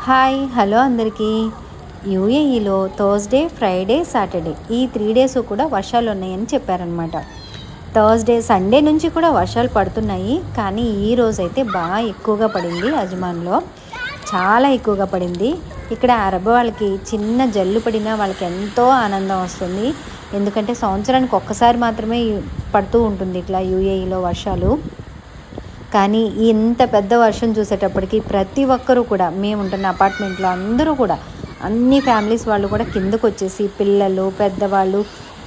Hi hello అందరికీ. యూఏఈలో Thursday, Friday, Saturday ఈ 3 days కూడా వర్షాలు ఉన్నాయని చెప్పారనమాట. థర్స్డే, సండే నుంచి కూడా వర్షాలు పడుతున్నాయి. కానీ ఈ రోజైతే బాగా ఎక్కువగా పడింది. అజ్మాన్లో చాలా ఎక్కువగా పడింది. ఇక్కడ అరబ్ వాళ్ళకి చిన్న జల్లు పడినా వాళ్ళకి ఎంతో ఆనందం వస్తుంది. ఎందుకంటే సంవత్సరానికి ఒక్కసారి మాత్రమే పడుతూ ఉంటుంది ఇట్లా యూఏఈలో వర్షాలు. కానీ ఇంత పెద్ద వర్షం చూసేటప్పటికి ప్రతి ఒక్కరూ కూడా, మేము ఉంటున్న అపార్ట్మెంట్లో అందరూ కూడా, అన్ని ఫ్యామిలీస్ వాళ్ళు కూడా కిందకు వచ్చేసి పిల్లలు, పెద్దవాళ్ళు,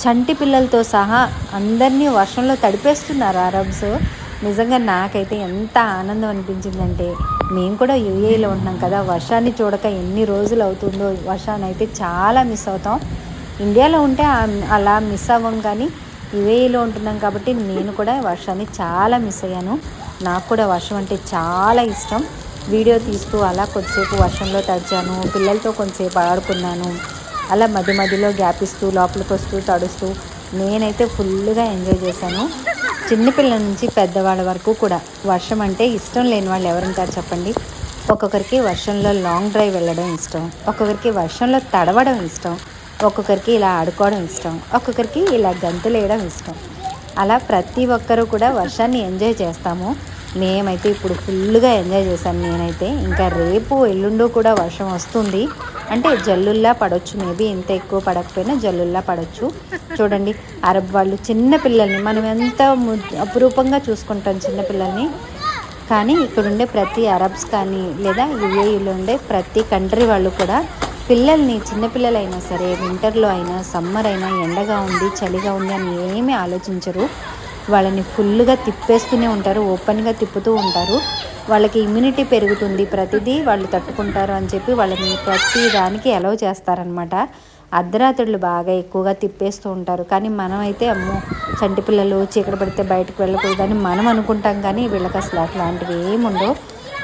చంటి పిల్లలతో సహా అందరినీ వర్షంలో తడిపేస్తున్నారు అరబ్స్. నిజంగా నాకైతే ఎంత ఆనందం అనిపించిందంటే, మేము కూడా యూఏఈలో ఉంటున్నాం కదా, వర్షాన్ని చూడక ఎన్ని రోజులు అవుతుందో. వర్షాన్ని అయితే చాలా మిస్ అవుతాం. ఇండియాలో ఉంటే అలా మిస్ అవ్వం, కానీ యూఏఈలో ఉంటున్నాం కాబట్టి నేను కూడా వర్షాన్ని చాలా మిస్ అయ్యాను. నాకు కూడా వర్షం అంటే చాలా ఇష్టం. వీడియో తీస్తూ అలా కొద్దిసేపు వర్షంలో తడిచాను, పిల్లలతో కొంతసేపు ఆడుకున్నాను. అలా మధ్య మధ్యలో గ్యాప్ ఇస్తూ లోపలికి వస్తూ తడుస్తూ నేనైతే ఫుల్గా ఎంజాయ్ చేశాను. చిన్నపిల్లల నుంచి పెద్దవాళ్ళ వరకు కూడా వర్షం అంటే ఇష్టం లేని వాళ్ళు ఎవరుంటారు చెప్పండి. ఒక్కొక్కరికి వర్షంలో లాంగ్ డ్రైవ్ వెళ్ళడం ఇష్టం, ఒక్కొక్కరికి వర్షంలో తడవడం ఇష్టం, ఒక్కొక్కరికి ఇలా ఆడుకోవడం ఇష్టం, ఒక్కొక్కరికి ఇలా గంతులు వేయడం ఇష్టం. అలా ప్రతి ఒక్కరూ కూడా వర్షాన్ని ఎంజాయ్ చేస్తాము. మేమైతే ఇప్పుడు ఫుల్గా ఎంజాయ్ చేశాను నేనైతే. ఇంకా రేపు ఎల్లుండో కూడా వర్షం వస్తుంది. అంటే జల్లుల్లా పడవచ్చు, మేబీ ఇంత ఎక్కువ పడకపోయినా జల్లుల్లా పడవచ్చు. చూడండి, అరబ్ వాళ్ళు చిన్న పిల్లల్ని మనం ఎంత అపురూపంగా చూసుకుంటాం చిన్నపిల్లల్ని. కానీ ఇక్కడుండే ప్రతి అరబ్స్ కానీ లేదా యూఏఈలో ఉండే ప్రతి కంట్రీ వాళ్ళు కూడా పిల్లల్ని, చిన్నపిల్లలైనా సరే, వింటర్లో అయినా, సమ్మర్ అయినా, ఎండగా ఉంది, చలిగా ఉంది అని ఏమీ ఆలోచించరు. వాళ్ళని ఫుల్గా తిప్పేస్తూనే ఉంటారు, ఓపెన్గా తిప్పుతూ ఉంటారు. వాళ్ళకి ఇమ్యూనిటీ పెరుగుతుంది, ప్రతిదీ వాళ్ళు తట్టుకుంటారు అని చెప్పి వాళ్ళని ప్రతి దానికి అలౌ చేస్తారనమాట. అర్ధరాత్రులు బాగా ఎక్కువగా తిప్పేస్తూ ఉంటారు. కానీ మనమైతే అమ్మో, చంటి పిల్లలు చీకటి పడితే బయటకు వెళ్ళకూడదని మనం అనుకుంటాం. కానీ వీళ్ళకి అసలు అట్లాంటివి ఏముండవు.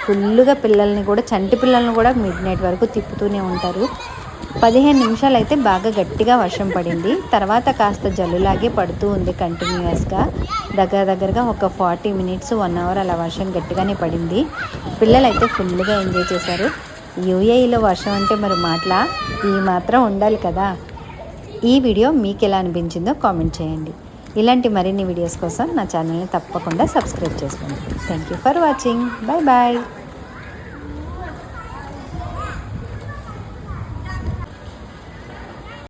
ఫుల్గా పిల్లల్ని కూడా, చంటి పిల్లల్ని కూడా మిడ్ నైట్ వరకు తిప్పుతూనే ఉంటారు. 15 నిమిషాలు అయితే బాగా గట్టిగా వర్షం పడింది. తర్వాత కాస్త జల్లులాగే పడుతూ ఉంది కంటిన్యూస్గా. దగ్గరగా ఒక 40 మినిట్స్ 1 అవర్ అలా వర్షం గట్టిగానే పడింది. పిల్లలైతే ఫుల్గా ఎంజాయ్ చేశారు. యూఏఈలో వర్షం అంటే మరి మాటలా, ఈ మాత్రం ఉండాలి కదా. ఈ వీడియో మీకు ఎలా అనిపించిందో కామెంట్ చేయండి. ఇలాంటి మరిన్ని వీడియోస్ కోసం నా ఛానల్ని తప్పకుండా సబ్స్క్రైబ్ చేసుకోండి. Thank you for watching. Bye bye.